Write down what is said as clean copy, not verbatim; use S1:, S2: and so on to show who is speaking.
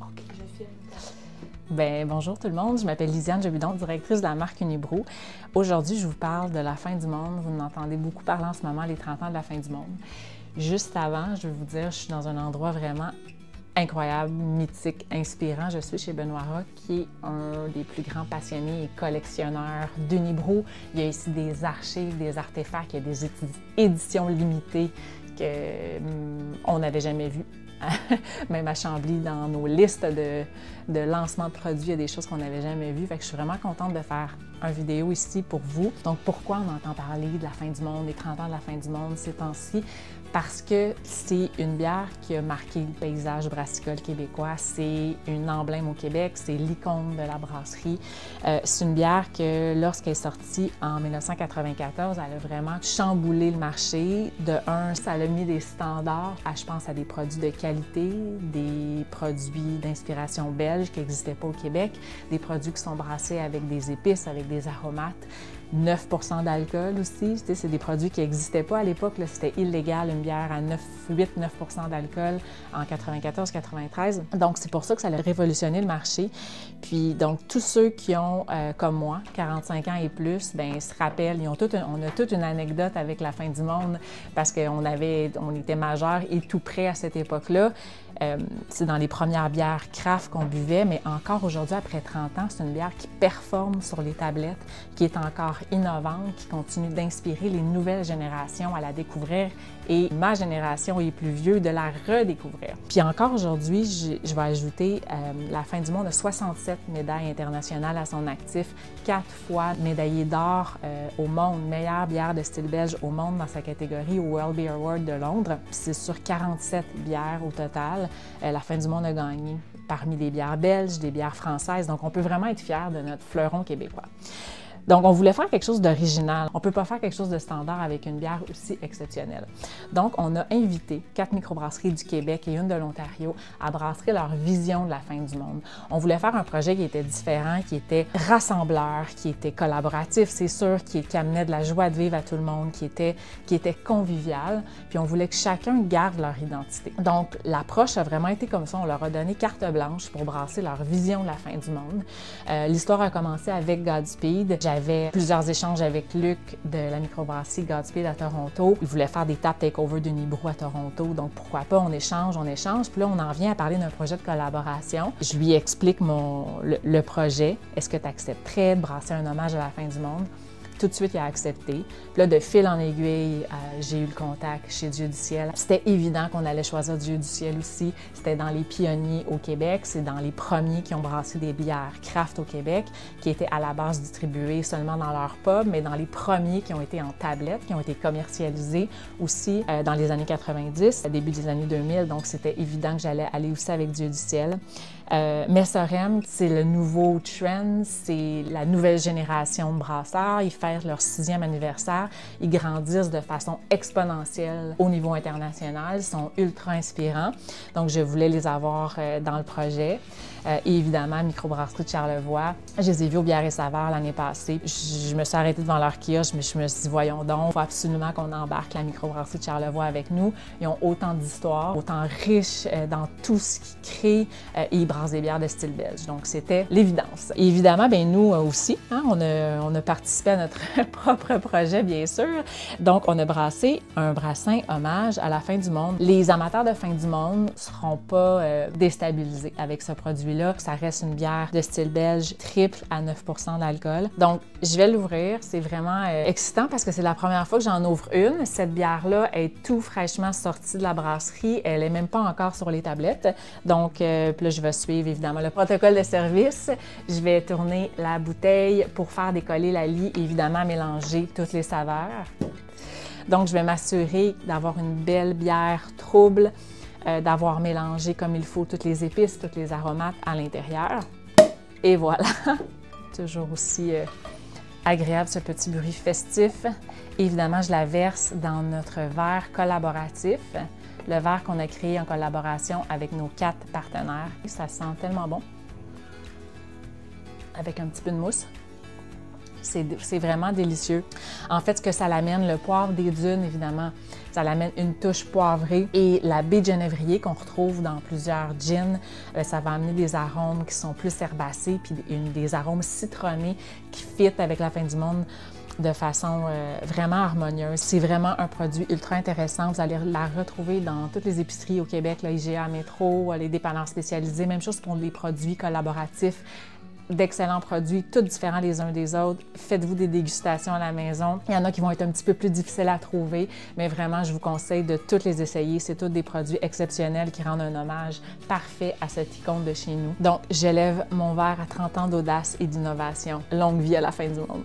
S1: OK, je filme.
S2: Bonjour tout le monde, je m'appelle Lisiane Jobudon, directrice de la marque Unibrou. Aujourd'hui, je vous parle de la fin du monde. Vous m'entendez beaucoup parler en ce moment, les 30 ans de la fin du monde. Juste avant, je vais vous dire, je suis dans un endroit vraiment incroyable, mythique, inspirant. Je suis chez Benoît Rock, qui est un des plus grands passionnés et collectionneurs d'Unibrou. Il y a ici des archives, des artefacts, il y a des éditions limitées qu'on n'avait jamais vues. Même à Chambly, dans nos listes de lancement de produits, il y a des choses qu'on n'avait jamais vues. Fait que je suis vraiment contente de faire une vidéo ici pour vous. Donc, pourquoi on entend parler de la fin du monde, des 30 ans de la fin du monde ces temps-ci? Parce que c'est une bière qui a marqué le paysage brassicole québécois. C'est une emblème au Québec, c'est l'icône de la brasserie. C'est une bière que, lorsqu'elle est sortie en 1994, elle a vraiment chamboulé le marché. De un, ça a mis des standards, je pense à des produits de qualité, des produits d'inspiration belge qui n'existaient pas au Québec, des produits qui sont brassés avec des épices, avec des aromates. 9 % d'alcool aussi, c'est des produits qui n'existaient pas à l'époque. C'était illégal, une bière à 8-9 % d'alcool en 94-93. Donc, c'est pour ça que ça a révolutionné le marché. Puis, donc, tous ceux qui ont, comme moi, 45 ans et plus, se rappellent, on a toute une anecdote avec la fin du monde parce qu'on était majeurs et tout près à cette époque-là. C'est dans les premières bières craft qu'on buvait, mais encore aujourd'hui, après 30 ans, c'est une bière qui performe sur les tablettes, qui est encore innovante, qui continue d'inspirer les nouvelles générations à la découvrir et ma génération et les plus vieux de la redécouvrir. Puis encore aujourd'hui, je vais ajouter la fin du monde a 67 médailles internationales à son actif, 4 fois médaillée d'or au monde, meilleure bière de style belge au monde dans sa catégorie au World Beer Award de Londres. C'est sur 47 bières au total. La fin du monde a gagné parmi des bières belges, des bières françaises. Donc, on peut vraiment être fiers de notre fleuron québécois. Donc, on voulait faire quelque chose d'original. On ne peut pas faire quelque chose de standard avec une bière aussi exceptionnelle. Donc, on a invité 4 microbrasseries du Québec et une de l'Ontario à brasser leur vision de la fin du monde. On voulait faire un projet qui était différent, qui était rassembleur, qui était collaboratif, c'est sûr, qui amenait de la joie de vivre à tout le monde, qui était convivial. Puis, on voulait que chacun garde leur identité. Donc, l'approche a vraiment été comme ça. On leur a donné carte blanche pour brasser leur vision de la fin du monde. L'histoire a commencé avec Godspeed. J'avais plusieurs échanges avec Luc de la microbrasserie Godspeed à Toronto. Il voulait faire des tables takeover d'Unibrou à Toronto, donc pourquoi pas, on échange. Puis là, on en vient à parler d'un projet de collaboration. Je lui explique le projet. Est-ce que tu accepterais de brasser un hommage à la fin du monde? Tout de suite, il a accepté. Puis là, de fil en aiguille, j'ai eu le contact chez Dieu du ciel. C'était évident qu'on allait choisir Dieu du ciel aussi. C'était dans les pionniers au Québec. C'est dans les premiers qui ont brassé des bières craft au Québec, qui étaient à la base distribuées seulement dans leur pub, mais dans les premiers qui ont été en tablette, qui ont été commercialisés aussi dans les années 90, début des années 2000. Donc, c'était évident que j'allais aller aussi avec Dieu du ciel. Messorem, c'est le nouveau trend, c'est la nouvelle génération de brasseurs. Ils fêtent leur 6e anniversaire. Ils grandissent de façon exponentielle au niveau international. Ils sont ultra inspirants. Donc, je voulais les avoir dans le projet. Et évidemment, Microbrasserie de Charlevoix. Je les ai vus au Bière et Saveurs l'année passée. Je me suis arrêtée devant leur kiosque, mais je me suis dit, voyons donc, il faut absolument qu'on embarque la Microbrasserie de Charlevoix avec nous. Ils ont autant d'histoires, autant riches dans tout ce qu'ils créent et ils brassent des bières de style belge. Donc, c'était l'évidence. Et évidemment, nous aussi, on a participé à notre propre projet, bien sûr. Donc, on a brassé un brassin hommage à la fin du monde. Les amateurs de fin du monde ne seront pas déstabilisés avec ce produit-là. Ça reste une bière de style belge, triple à 9 % d'alcool. Donc, je vais l'ouvrir. C'est vraiment excitant parce que c'est la première fois que j'en ouvre une. Cette bière-là est tout fraîchement sortie de la brasserie. Elle n'est même pas encore sur les tablettes. Donc, puis là, je vais suivre évidemment le protocole de service. Je vais tourner la bouteille pour faire décoller la lie et évidemment mélanger toutes les saveurs. Donc, je vais m'assurer d'avoir une belle bière trouble, d'avoir mélangé comme il faut toutes les épices, tous les aromates à l'intérieur. Et voilà! Toujours aussi agréable ce petit bruit festif. Évidemment, je la verse dans notre verre collaboratif, le verre qu'on a créé en collaboration avec nos 4 partenaires. Ça sent tellement bon, avec un petit peu de mousse. C'est vraiment délicieux. En fait, ce que ça l'amène, le poivre des dunes, évidemment, ça l'amène une touche poivrée. Et la baie de genévrier qu'on retrouve dans plusieurs gins, ça va amener des arômes qui sont plus herbacés, puis des arômes citronnés qui fit avec la fin du monde de façon vraiment harmonieuse. C'est vraiment un produit ultra intéressant. Vous allez la retrouver dans toutes les épiceries au Québec, là, IGA, Métro, les dépanneurs spécialisés. Même chose pour les produits collaboratifs. D'excellents produits, tous différents les uns des autres. Faites-vous des dégustations à la maison. Il y en a qui vont être un petit peu plus difficiles à trouver, mais vraiment, je vous conseille de tous les essayer. C'est tous des produits exceptionnels qui rendent un hommage parfait à cette icône de chez nous. Donc, j'élève mon verre à 30 ans d'audace et d'innovation. Longue vie à la fin du monde.